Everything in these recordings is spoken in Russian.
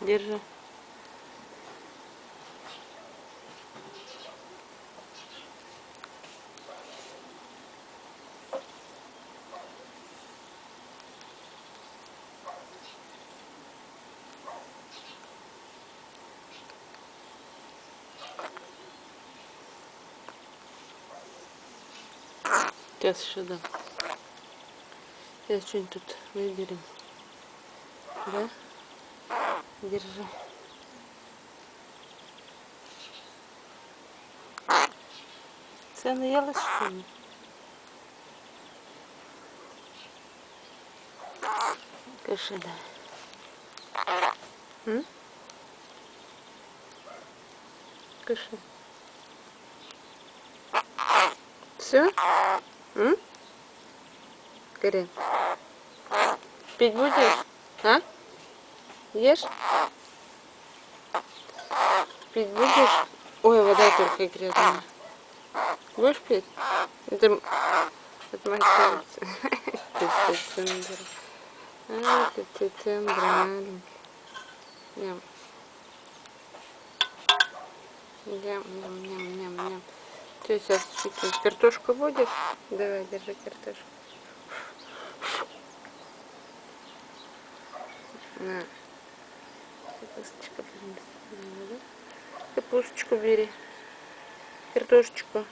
Держи. Сейчас еще дам. Сейчас что-нибудь тут выберем. Да? Держи. Все наелась, что ли? Кушай, да. Кушай. Все? Карин, пить будешь? А? Ешь? Пить будешь? Ой, вода только грязная. Будешь пить? Это моя центр. Это центр. Ням. Ням. Ты сейчас картошку будешь? Давай, держи картошку. На. Капусточку бери. Картошечку.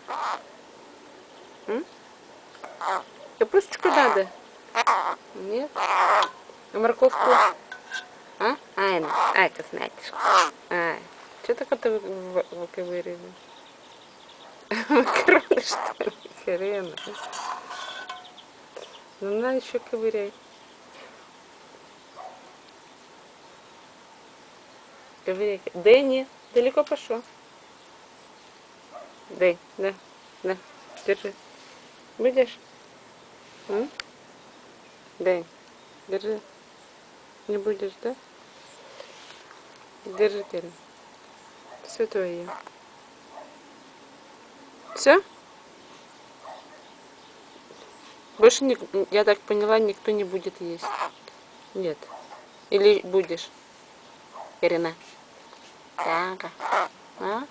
Капусточку надо? Нет? А морковку? А? Ай, косметичка. Ай, что такое ты выковыриваешь? Макароны, что ли? Хрена. Ну, на еще ковыряй. Ковыряй. Дэнни, далеко пошел. Дай, да, держи. Будешь? Дай, держи. Не будешь, да? Держи, Кирилл. Все твое. Все? Больше, я так поняла, никто не будет есть. Нет. Или будешь, Ирина? Так. А?